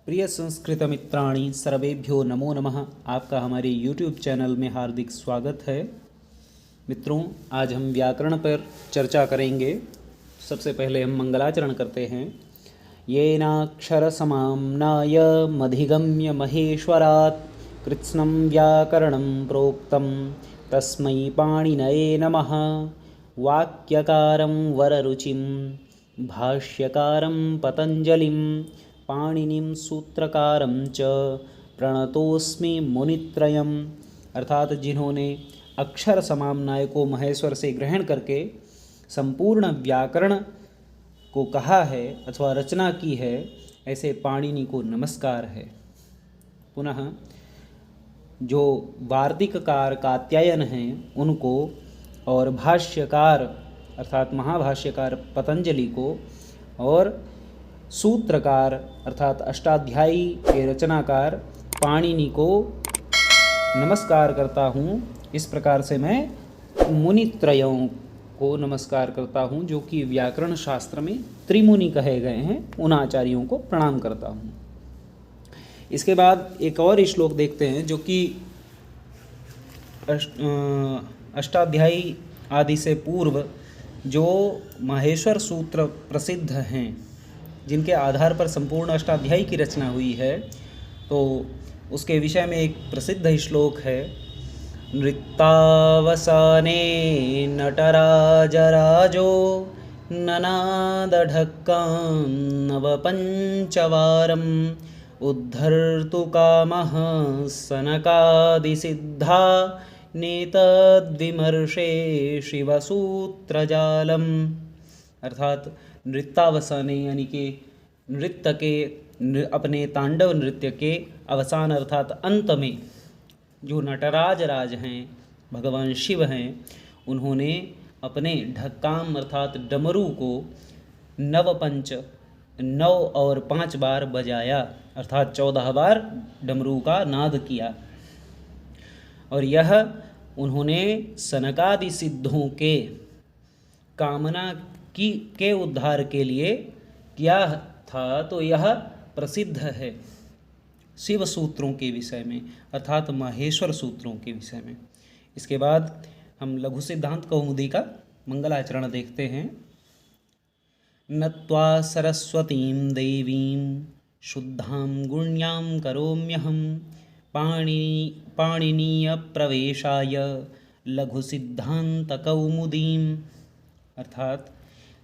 प्रिय संस्कृत मित्राणि सर्वेभ्यो नमो नमः। आपका हमारे YouTube चैनल में हार्दिक स्वागत है। मित्रों, आज हम व्याकरण पर चर्चा करेंगे। सबसे पहले हम मंगलाचरण करते हैं। येनाक्षरसमाम्नाय मधिगम्य महेश्वरात् कृत्स्नं व्याकरणं प्रोक्तं तस्मै पाणिनये नमः। वाक्यकारं वररुचिं भाष्यकारं पतंजलिं पाणिनिं सूत्रकारं च प्रणतोस्मि मुनित्रयम्। अर्थात जिन्होंने अक्षर समाम्नाय को महेश्वर से ग्रहण करके संपूर्ण व्याकरण को कहा है अथवा रचना की है, ऐसे पाणिनि को नमस्कार है। पुनः जो वार्तिककार कात्यायन हैं उनको, और भाष्यकार अर्थात महाभाष्यकार पतंजलि को, और सूत्रकार अर्थात अष्टाध्यायी के रचनाकार पाणिनि को नमस्कार करता हूँ। इस प्रकार से मैं मुनित्रयों को नमस्कार करता हूँ, जो कि व्याकरण शास्त्र में त्रिमुनि कहे गए हैं। उन आचार्यों को प्रणाम करता हूँ। इसके बाद एक और श्लोक देखते हैं, जो कि अष्टाध्यायी आदि से पूर्व जो माहेश्वर सूत्र प्रसिद्ध हैं, जिनके आधार पर संपूर्ण अष्टाध्यायी की रचना हुई है, तो उसके विषय में एक प्रसिद्ध श्लोक है। नृत्तावसाने नटराजराजो ननादढक्कां नवपञ्चवारम् उद्धर्तु कामः सनकादिसिद्धा नेतद्विमर्शे शिवसूत्रजालम्। अर्थात नृत्तावसाने यानी कि नृत्य के अपने तांडव नृत्य के अवसान अर्थात अंत में जो नटराज राज हैं, भगवान शिव हैं, उन्होंने अपने ढक्काम अर्थात डमरू को नवपंच 9 और 5 बार बजाया, अर्थात 14 बार डमरू का नाद किया। और यह उन्होंने सनकादि सिद्धों के कामना के उद्धार के लिए किया था। तो यह प्रसिद्ध है शिव सूत्रों के विषय में, अर्थात माहेश्वर सूत्रों के विषय में। इसके बाद हम लघु सिद्धांत कौमुदी का मंगलाचरण देखते हैं। नत्वा सरस्वतीं देवीं शुद्धां गुण्यां करोम्यहं पाणिनीय प्रवेशाय लघु सिद्धांत कौमुदीम। अर्थात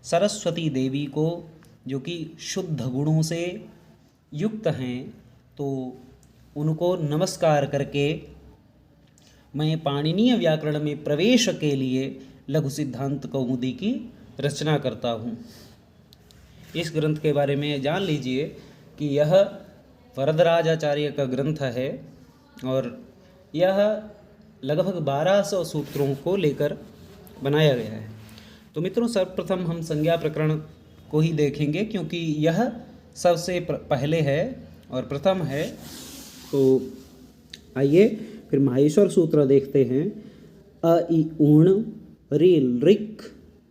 सरस्वती देवी को, जो कि शुद्ध गुणों से युक्त हैं, तो उनको नमस्कार करके मैं पाणिनीय व्याकरण में प्रवेश के लिए लघु सिद्धांत कौमुदी की रचना करता हूँ। इस ग्रंथ के बारे में जान लीजिए कि यह वरदराजाचार्य का ग्रंथ है और यह लगभग 1200 सूत्रों को लेकर बनाया गया है। तो मित्रों, सर्वप्रथम हम संज्ञा प्रकरण को ही देखेंगे, क्योंकि यह सबसे पहले है और प्रथम है। तो आइए फिर माहेश्वर सूत्र देखते हैं। अ इ ऊण ऋ ऋक्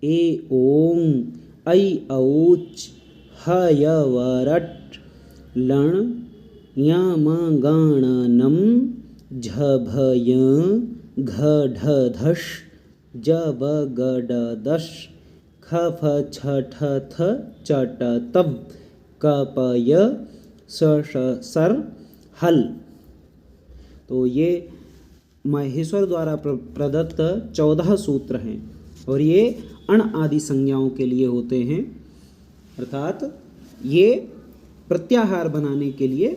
ए ओं ऐ औच ह य व रट् लण य म गण नम झ भ य घ ढ धश ज व ग ड दश ख फ छ ठ थ च ट तव क प य स ष सर हल। तो ये माहेश्वर द्वारा प्रदत्त 14 सूत्र हैं और ये अण आदि संज्ञाओं के लिए होते हैं, अर्थात ये प्रत्याहार बनाने के लिए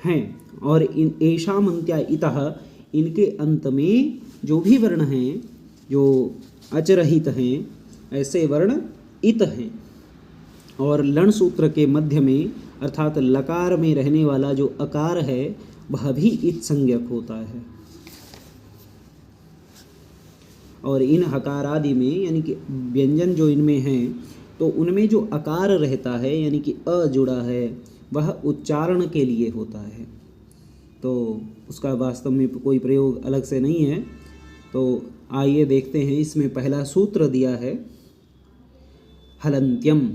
हैं। और इन एषामन्त्या इतः, इनके अंत में जो भी वर्ण हैं जो अचरहित हैं, ऐसे वर्ण इत हैं। और लण सूत्र के मध्य में अर्थात लकार में रहने वाला जो अकार है, वह भी इत संज्ञक होता है। और इन हकार आदि में यानी कि व्यंजन जो इनमें हैं, तो उनमें जो अकार रहता है यानी कि अ जुड़ा है, वह उच्चारण के लिए होता है। तो उसका वास्तव में कोई प्रयोग अलग से नहीं है। तो आइए देखते हैं। इसमें पहला सूत्र दिया है हलंत्यम।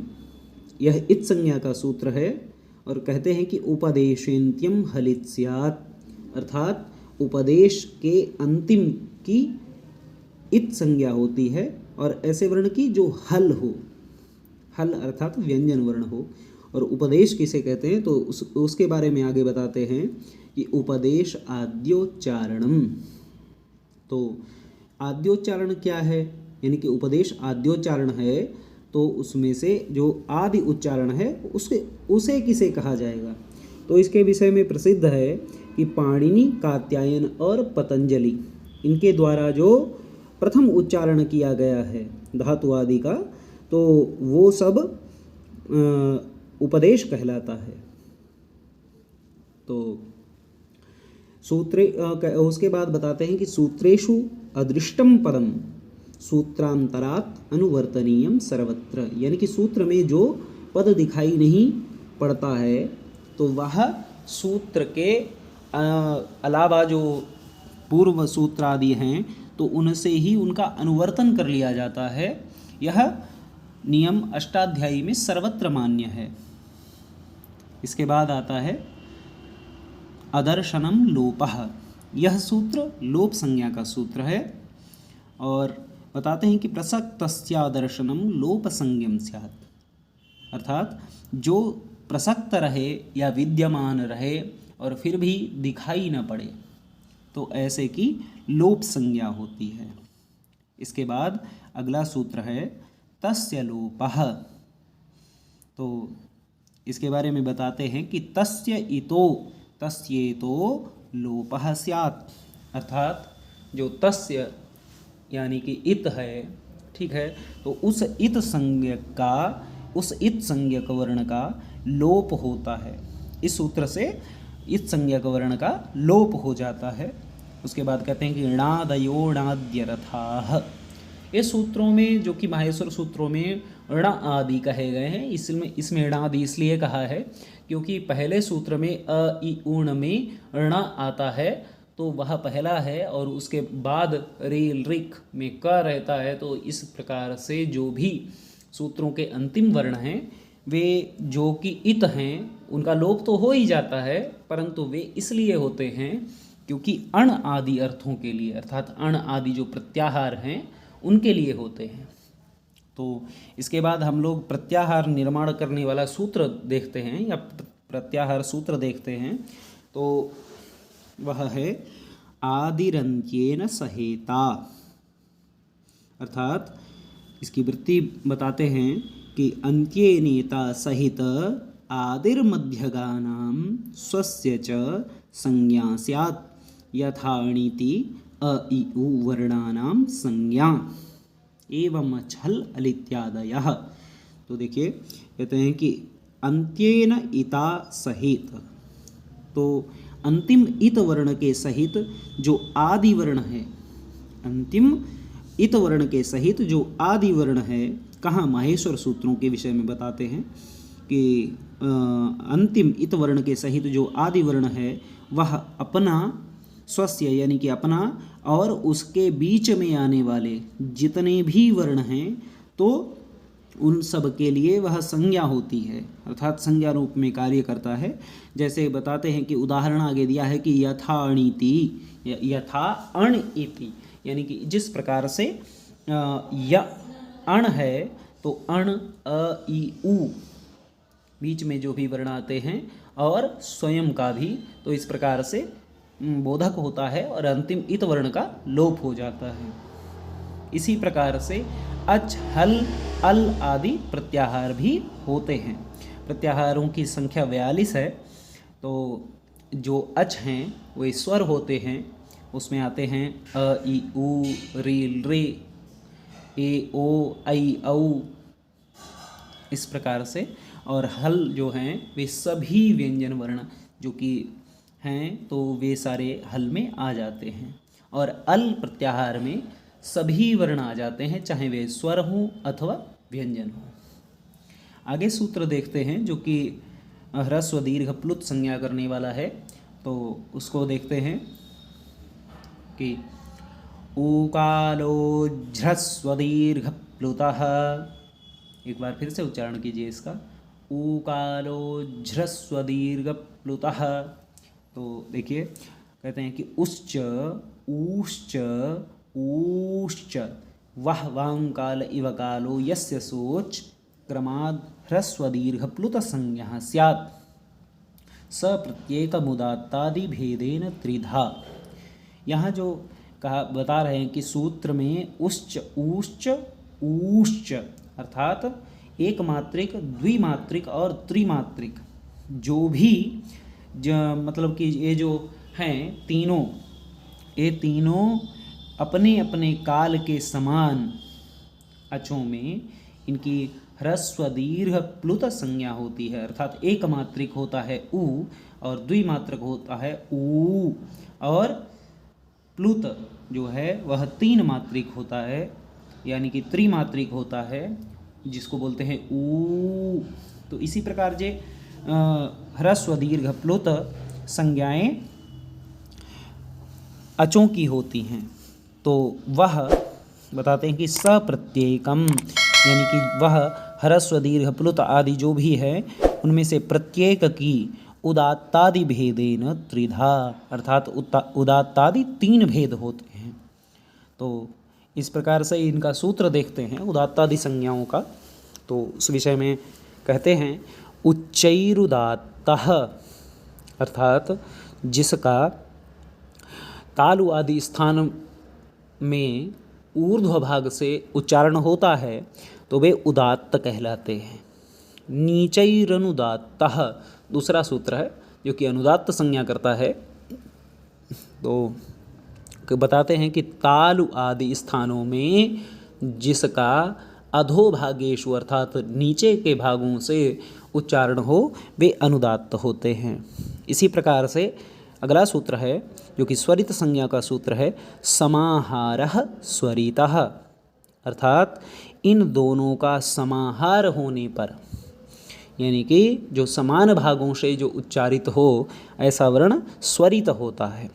यह इत संज्ञा का सूत्र है और कहते हैं कि उपदेशेन्त्यम हलित स्यात्, अर्थात उपदेश के अंतिम की इत संज्ञा होती है और ऐसे वर्ण की जो हल हो, हल अर्थात व्यंजन वर्ण हो। और उपदेश किसे कहते हैं तो उसके बारे में आगे बताते हैं कि उपदेश आद्योच्चारणम। तो आद्योच्चारण क्या है, यानी कि उपदेश आद्योच्चारण है तो उसमें से जो आदि उच्चारण है उसे किसे कहा जाएगा। तो इसके विषय में प्रसिद्ध है कि पाणिनि, कात्यायन और पतंजलि इनके द्वारा जो प्रथम उच्चारण किया गया है धातु आदि का, तो वो सब उपदेश कहलाता है। तो सूत्रे उसके बाद बताते हैं कि सूत्रेषु अदृष्टम पदम सूत्रांतरात् अनुवर्तनीयम सर्वत्र, यानी कि सूत्र में जो पद दिखाई नहीं पड़ता है तो वह सूत्र के अलावा जो पूर्व सूत्र आदि हैं तो उनसे ही उनका अनुवर्तन कर लिया जाता है। यह नियम अष्टाध्यायी में सर्वत्र मान्य है। इसके बाद आता है अदर्शनम लोपः। यह सूत्र लोप संज्ञा का सूत्र है और बताते हैं कि प्रसक्तस्यादर्शनम लोप संज्ञम स्यात्, अर्थात जो प्रसक्त रहे या विद्यमान रहे और फिर भी दिखाई न पड़े तो ऐसे की लोप संज्ञा होती है। इसके बाद अगला सूत्र है तस्य लोपः। तो इसके बारे में बताते हैं कि तस्येतो लोपः स्यात्, अर्थात जो तस्य यानी कि इत है, ठीक है, तो उस इत संज्ञक वर्ण का लोप होता है। इस सूत्र से इत संज्ञक वर्ण का लोप हो जाता है। उसके बाद कहते हैं कि णादयो णाद्यरथाः। इस सूत्रों में जो कि माहेश्वर सूत्रों में ण आदि कहे गए हैं, इसमें ण आदि इसलिए कहा है क्योंकि पहले सूत्र में अ इ ऊण में ण आता है तो वह पहला है और उसके बाद रेल रिक में क रहता है। तो इस प्रकार से जो भी सूत्रों के अंतिम वर्ण हैं वे जो कि इत हैं उनका लोप तो हो ही जाता है, परंतु वे इसलिए होते हैं क्योंकि अण आदि अर्थों के लिए, अर्थात अण आदि जो प्रत्याहार हैं उनके लिए होते हैं। तो इसके बाद हम लोग प्रत्याहार निर्माण करने वाला सूत्र देखते हैं या प्रत्याहार सूत्र देखते हैं। तो वह है आदिरन्त्येन सहेता, अर्थात इसकी वृत्ति बताते हैं कि अन्त्येनेता सहित आदिर्मध्यगानां स्वस्य च संज्ञा स्यात् यथा णिति अ इ उ वर्णानां संज्ञा एवं छल अलित्यादयः। तो देखिए कहते हैं कि अन्त्येन इता सहित, तो अंतिम इत वर्ण के सहित जो आदि वर्ण है, अंतिम इत वर्ण के सहित जो आदि वर्ण है, कहाँ माहेश्वर सूत्रों के विषय में बताते हैं कि अंतिम इत वर्ण के सहित जो आदि वर्ण है वह अपना स्वस्य यानी कि अपना और उसके बीच में आने वाले जितने भी वर्ण हैं तो उन सब के लिए वह संज्ञा होती है, अर्थात संज्ञा रूप में कार्य करता है। जैसे बताते हैं कि उदाहरण आगे दिया है कि यथा अणिति, यथा अण इति, यानी कि जिस प्रकार से य अण है तो अण अ इ उ बीच में जो भी वर्ण आते हैं और स्वयं का भी, तो इस प्रकार से बोधक होता है और अंतिम इत वर्ण का लोप हो जाता है। इसी प्रकार से अच, हल, अल आदि प्रत्याहार भी होते हैं। प्रत्याहारों की संख्या 42 है। तो जो अच हैं वे स्वर होते हैं, उसमें आते हैं अ इ उ रील रे ए ओ ऐ औ, इस प्रकार से। और हल जो हैं वे सभी व्यंजन वर्ण जो कि हैं तो वे सारे हल में आ जाते हैं। और अल प्रत्याहार में सभी वर्ण आ जाते हैं, चाहे वे स्वर हों अथवा व्यंजन हों। आगे सूत्र देखते हैं जो कि ह्रस्व दीर्घ प्लुत संज्ञा करने वाला है। तो उसको देखते हैं कि ऊकालो ह्रस्व दीर्घ प्लुतः, एक बार फिर से उच्चारण कीजिए इसका, ऊकारो झ्रस्व दीर्घ प्लुतः। तो देखिए कहते हैं कि उश्च ऊश्च ऊश्च वह वांकाल इव कालो यस्य सोच क्रमाद् ह्रस्व दीर्घ प्लुत संज्ञा स्यात् स प्रत्येक मुदात्तादि भेदेन त्रिधा। यहाँ जो कहा बता रहे हैं कि सूत्र में उश्च ऊश्च ऊश्च अर्थात एक मात्रिक, द्विमात्रिक और त्रिमात्रिक जो भी मतलब कि ये जो हैं तीनों, ये तीनों अपने अपने काल के समान अचों में इनकी ह्रस्व दीर्घ प्लुत संज्ञा होती है। अर्थात एक मात्रिक होता है ऊ और द्विमात्रिक होता है ऊ, और प्लुत जो है वह तीन मात्रिक होता है, यानी कि त्रिमात्रिक होता है, जिसको बोलते हैं ऊ। तो इसी प्रकार जे ह्रस्व दीर्घ प्लुत संज्ञाएं अचों की होती हैं, तो वह बताते हैं कि सप्रत्येकम, यानी कि वह ह्रस्व दीर्घ प्लुत आदि जो भी है उनमें से प्रत्येक की उदात्तादि भेदेन त्रिधा, अर्थात उदात्तादि तीन भेद होते हैं। तो इस प्रकार से इनका सूत्र देखते हैं उदात्तादि संज्ञाओं का। तो उस विषय में कहते हैं उच्चैरुदात्तः, अर्थात जिसका तालु आदि स्थान में ऊर्ध्व भाग से उच्चारण होता है तो वे उदात्त कहलाते हैं। नीचैरनुदात्तः दूसरा सूत्र है जो कि अनुदात्त संज्ञा करता है। तो बताते हैं कि तालु आदि स्थानों में जिसका अधोभागेषु अर्थात नीचे के भागों से उच्चारण हो वे अनुदात्त होते हैं। इसी प्रकार से अगला सूत्र है जो कि स्वरित संज्ञा का सूत्र है समाहारः स्वरितः, अर्थात इन दोनों का समाहार होने पर, यानी कि जो समान भागों से जो उच्चारित हो ऐसा वर्ण स्वरित होता है।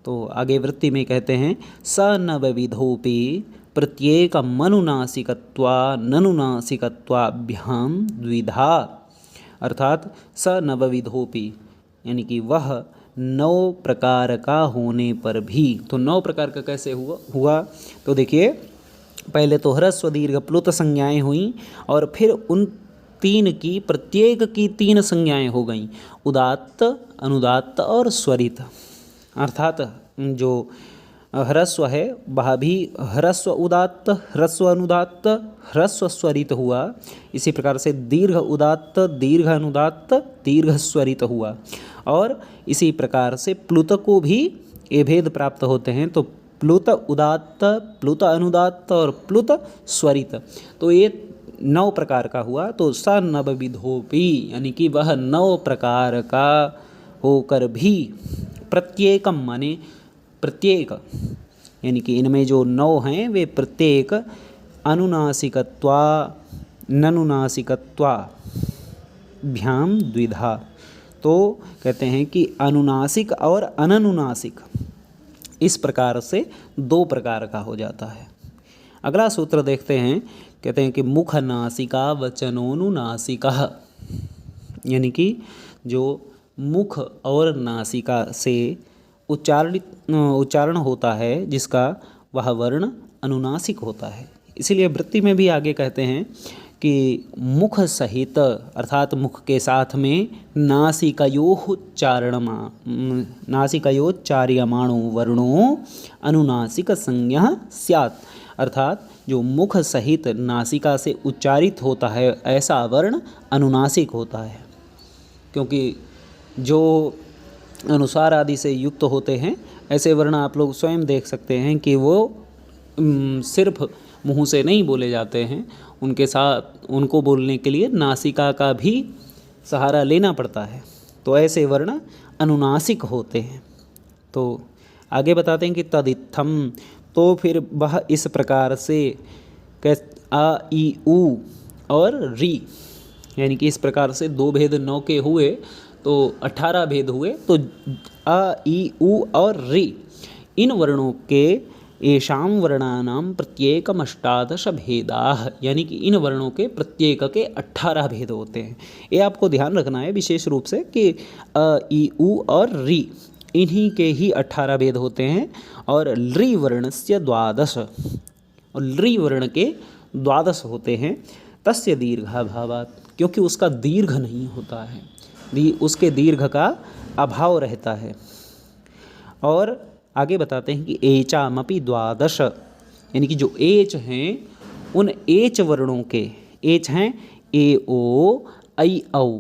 तो आगे वृत्ति में कहते हैं स नवविधोपि प्रत्येक मनुनासिकत्वा ननुनासिकत्वाभ्याम द्विधा, अर्थात स नवविधोपि यानी कि वह 9 प्रकार का होने पर भी। तो 9 प्रकार का कैसे हुआ? तो देखिए पहले तो ह्रस्व दीर्घ प्लुत संज्ञाएं हुई और फिर उन तीन की प्रत्येक की 3 संज्ञाएं हो गईं, उदात्त, अनुदात्त और स्वरित। अर्थात जो ह्रस्व है वह भी ह्रस्व उदात्त, ह्रस्व अनुदात्त, ह्रस्व स्वरित हुआ। इसी प्रकार से दीर्घ उदात्त, दीर्घ अनुदात्त, दीर्घ स्वरित हुआ। और इसी प्रकार से प्लुत को भी ये भेद प्राप्त होते हैं। तो प्लुत उदात्त, प्लुत अनुदात्त और प्लुत स्वरित, तो ये 9 प्रकार का हुआ। तो स नवविधोपि यानी कि वह 9 प्रकार का होकर भी प्रत्येकम माने प्रत्येक, यानी कि इनमें जो 9 हैं वे प्रत्येक अनुनासिकत्वा ननुनासिकत्वा भ्याम द्विधा। तो कहते हैं कि अनुनासिक और अननुनासिक इस प्रकार से 2 प्रकार का हो जाता है। अगला सूत्र देखते हैं, कहते हैं कि मुख नासिका वचनोनुनासिका, यानी कि जो मुख और नासिका से उच्चारण होता है जिसका वह वर्ण अनुनासिक होता है। इसीलिए वृत्ति में भी आगे कहते हैं कि मुख सहित अर्थात मुख के साथ में नासिकयोच्चार्यमाणो वर्णो अनुनासिक संज्ञा स्यात्, अर्थात जो मुख सहित नासिका से उच्चारित होता है ऐसा वर्ण अनुनासिक होता है। क्योंकि जो अनुसार आदि से युक्त होते हैं ऐसे वर्ण आप लोग स्वयं देख सकते हैं कि वो सिर्फ मुंह से नहीं बोले जाते हैं, उनके साथ उनको बोलने के लिए नासिका का भी सहारा लेना पड़ता है। तो ऐसे वर्ण अनुनासिक होते हैं। तो आगे बताते हैं कि तदित्थम, तो फिर वह इस प्रकार से आ ई ऊ और री, यानी कि इस प्रकार से 2 भेद 9 के हुए तो 18 भेद हुए। तो आ ई ऊ और री इन वर्णों के येषां वर्णानां प्रत्येकम अष्टादश भेदाः, यानी कि इन वर्णों के प्रत्येक के 18 भेद होते हैं। ये आपको ध्यान रखना है विशेष रूप से कि अ, ई, उ और री, इन्हीं के ही 18 भेद होते हैं। और लृ वर्णस्य द्वादश, और लृ वर्ण के 12 होते हैं। तस्य दीर्घाभावात्, क्योंकि उसका दीर्घ नहीं होता है, उसके दीर्घ का अभाव रहता है। और आगे बताते हैं कि एचामपि द्वादश, यानी कि जो एच हैं उन एच वर्णों के, एच हैं ए ओ ऐ औ,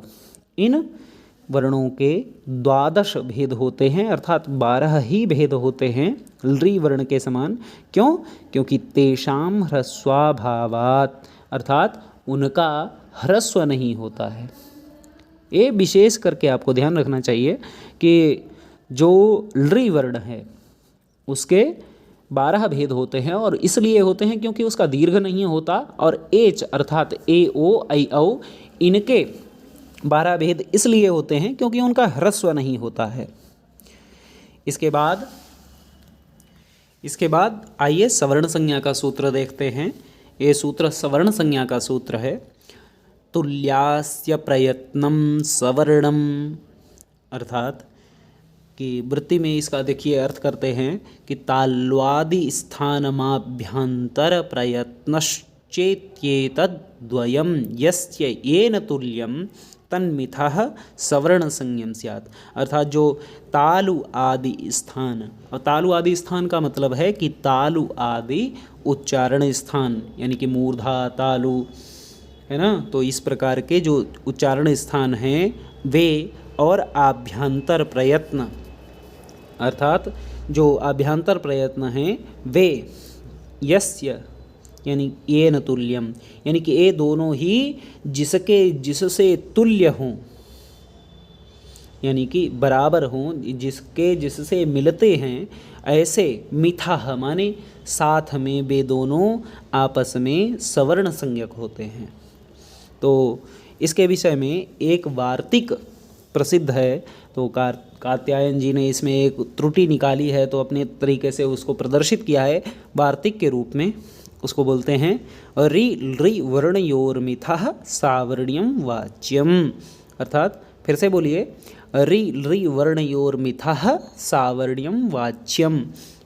इन वर्णों के 12 भेद होते हैं, अर्थात 12 ही भेद होते हैं लृ वर्ण के समान। क्यों? क्योंकि तेषां ह्रस्वाभावात्, अर्थात उनका ह्रस्व नहीं होता है। ये विशेष करके आपको ध्यान रखना चाहिए कि जो लृ वर्ण है उसके 12 भेद होते हैं, और इसलिए होते हैं क्योंकि उसका दीर्घ नहीं होता। और एच अर्थात ए ओ ऐ औ, इनके 12 भेद इसलिए होते हैं क्योंकि उनका ह्रस्व नहीं होता है। इसके बाद आइए सवर्ण संज्ञा का सूत्र देखते हैं। ये सूत्र सवर्ण संज्ञा का सूत्र है। तुल्यास्य प्रयत्नं सवर्णम, अर्थात कि वृत्ति में इसका देखिए अर्थ करते हैं कि ताल्वादि स्थानमाभ्यंतर प्रयत्नश्चेत्येतद्द्वयं यस्य येन तुल्यं तन्मिथः सवर्ण संज्ञं स्यात्। अर्थात जो तालु आदि स्थान, और तालु आदि स्थान का मतलब है कि तालु आदि उच्चारण स्थान, यानी कि मूर्धा तालु, है ना। तो इस प्रकार के जो उच्चारण स्थान हैं वे, और आभ्यंतर प्रयत्न, अर्थात जो आभ्यंतर प्रयत्न हैं वे, यस्य यानी येन तुल्यम, यानी कि ये दोनों ही जिससे तुल्य हों, यानी कि बराबर हों, जिससे मिलते हैं, ऐसे मिथाह माने साथ में वे दोनों आपस में सवर्ण संज्ञक होते हैं। तो इसके विषय में एक वार्तिक प्रसिद्ध है, तो कात्यायन जी ने इसमें एक त्रुटि निकाली है, तो अपने तरीके से उसको प्रदर्शित किया है वार्तिक के रूप में। उसको बोलते हैं रि लृ वर्णयोर्मिथः सावर्ण्यम वाच्यम, अर्थात फिर से बोलिए रि लृ वर्णयोर्मिथः सावर्ण्यम वाच्यम,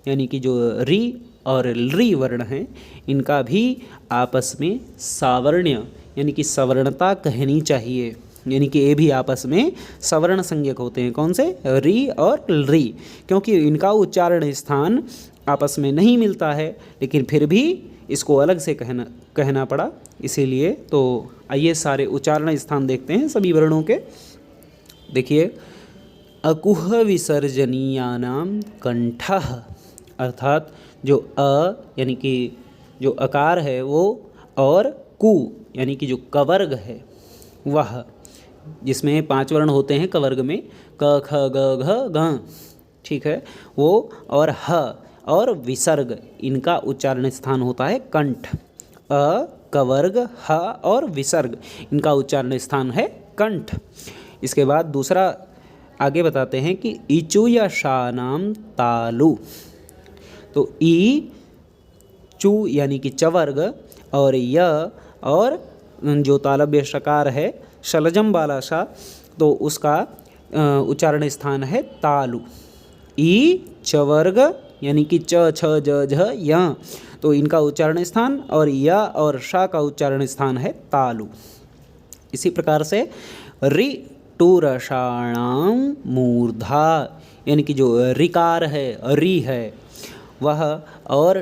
यानी कि जो रि और लृ वर्ण हैं इनका भी आपस में सावर्ण्य यानी कि सवर्णता कहनी चाहिए, यानी कि ये भी आपस में सवर्ण संज्ञक होते हैं। कौन से? रि और लृ, क्योंकि इनका उच्चारण स्थान आपस में नहीं मिलता है, लेकिन फिर भी इसको अलग से कहना पड़ा, इसीलिए। तो आइए सारे उच्चारण स्थान देखते हैं सभी वर्णों के। देखिए, अकुह विसर्जनीयानां कंठः, अर्थात जो अ यानी कि जो अकार है वो, और कु यानी कि जो कवर्ग है वह, जिसमें 5 वर्ण होते हैं कवर्ग में, क ख ग घ ग, ठीक है, वो, और ह और विसर्ग, इनका उच्चारण स्थान होता है कंठ। अ कवर्ग, ह और विसर्ग, इनका उच्चारण स्थान है कंठ। इसके बाद दूसरा आगे बताते हैं कि इचु या शानाम तालु, तो ई चु यानी कि चवर्ग, और य और जो तालव्य शकार है शलजम वाला सा, तो उसका उच्चारण स्थान है तालु। ई चवर्ग यानी कि च छ ज झ य, तो इनका उच्चारण स्थान, और य और श का उच्चारण स्थान है तालु। इसी प्रकार से रि टूरषाणाम मूर्धा, यानी कि जो ऋकार है, रि है वह, और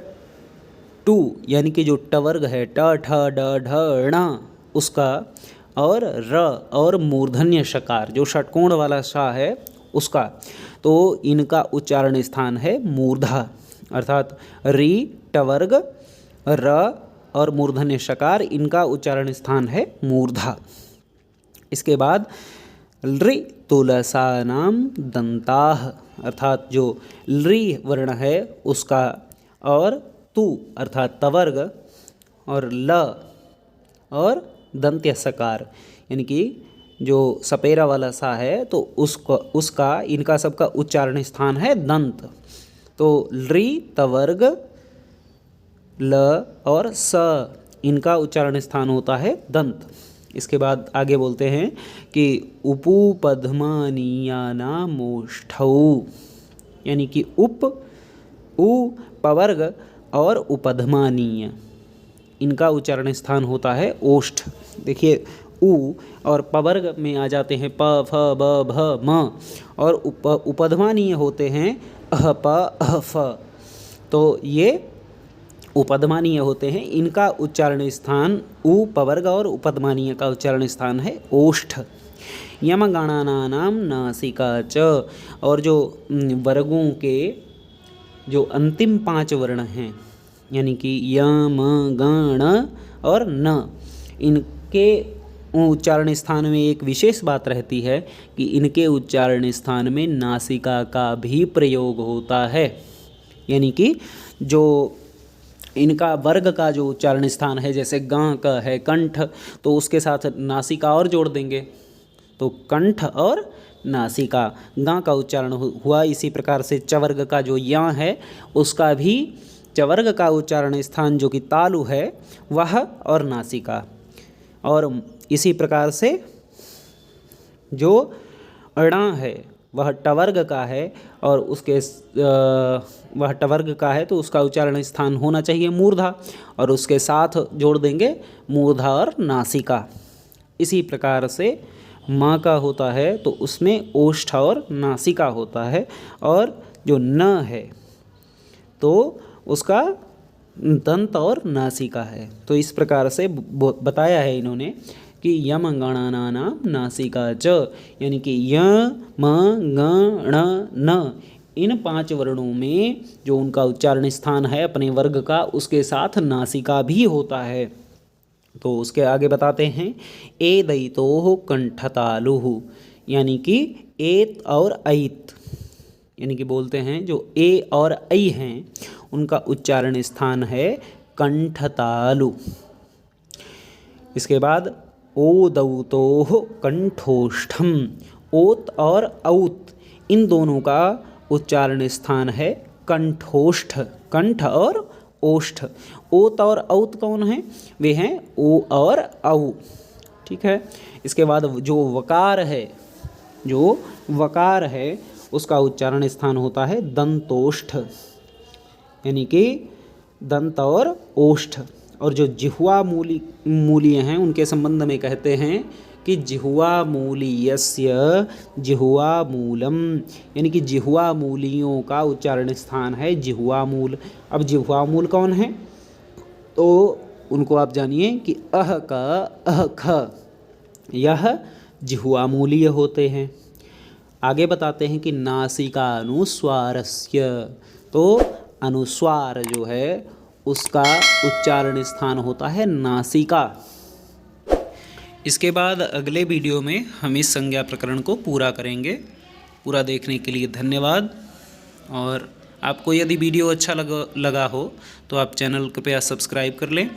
टू यानी कि जो टवर्ग है, ट ठ ड ढ ण, उसका, और र और मूर्धन्य शकार जो षटकोण वाला सा है उसका, तो इनका उच्चारण स्थान है मूर्धा, अर्थात रि टवर्ग र और मूर्धन्य शकार, इनका उच्चारण स्थान है मूर्धा। इसके बाद लृ तुलसानाम दंताः, अर्थात जो लृ वर्ण है उसका, और तु अर्थात तवर्ग, और ल और दंत्य सकार, यानी कि जो सपेरा वाला सा है, तो उसका इनका सबका उच्चारण स्थान है दंत। तो लृ तवर्ग ल और स, इनका उच्चारण स्थान होता है दंत। इसके बाद आगे बोलते हैं कि उपुपधमानीयानामोष्ठौ, यानी कि उप, उ पवर्ग और उपधमानीय, इनका उच्चारण स्थान होता है ओष्ठ। देखिए उ और पवर्ग में आ जाते हैं प, फ, ब, भ, म, और उपधमानीय होते हैं अह, प, अह, फ। तो ये उपधमानीय होते हैं, इनका उच्चारण स्थान उ पवर्ग और उपधमानीय का उच्चारण स्थान है ओष्ठ। यमगणानानाम नासिका च, और जो वर्गों के जो अंतिम 5 वर्ण हैं, यानी कि यम, गण और न, इनके उच्चारण स्थान में एक विशेष बात रहती है कि इनके उच्चारण स्थान में नासिका का भी प्रयोग होता है। यानी कि जो इनका वर्ग का जो उच्चारण स्थान है, जैसे गा का है कंठ, तो उसके साथ नासिका और जोड़ देंगे, तो कंठ और नासिका, गा का उच्चारण हुआ। इसी प्रकार से चवर्ग का जो या है, उसका भी चवर्ग का उच्चारण स्थान जो कि तालु है, वह और नासिका। और इसी प्रकार से जो अणा है वह टवर्ग का है, और उसके वह टवर्ग का है तो उसका उच्चारण स्थान होना चाहिए मूर्धा, और उसके साथ जोड़ देंगे मूर्धा और नासिका। इसी प्रकार से माँ का होता है तो उसमें ओष्ठ और नासिका होता है, और जो न है तो उसका दंत और नासिका है। तो इस प्रकार से बताया है इन्होंने कि यमगणानानाम नासिका च, यानी कि य, म, ग, ण, न, इन 5 वर्णों में जो उनका उच्चारण स्थान है अपने वर्ग का, उसके साथ नासिका भी होता है। तो उसके आगे बताते हैं ए दयितोः कंठतालुः, यानी कि एत और ऐत, यानी कि बोलते हैं जो ए और ऐ हैं उनका उच्चारण स्थान है कंठतालु। इसके बाद ओदौतोः कंठोष्ठम, ओत और औत, इन दोनों का उच्चारण स्थान है कंठोष्ठ, कंठ और ओष्ठ। ओत और औत कौन है? वे हैं ओ और औ। ठीक है। इसके बाद जो वकार है, जो वकार है उसका उच्चारण स्थान होता है दंतोष्ठ, यानी कि दंत और ओष्ठ। और जो जिह्वा मूलीय हैं उनके संबंध में कहते हैं कि जिह्वा मूलीयस्य जिह्वा मूलम, यानी कि जिह्वा मूलियों का उच्चारण स्थान है जिह्वा मूल। अब जिह्वा मूल कौन है? तो उनको आप जानिए कि अह का अह ख, यह जिह्वा मूलीय होते हैं। आगे बताते हैं कि नासिका अनुस्वारस्य, तो अनुस्वार जो है उसका उच्चारण स्थान होता है नासिका। इसके बाद अगले वीडियो में हम इस संज्ञा प्रकरण को पूरा करेंगे। पूरा देखने के लिए धन्यवाद। और आपको यदि वीडियो अच्छा लगा हो तो आप चैनल कृपया सब्सक्राइब कर लें।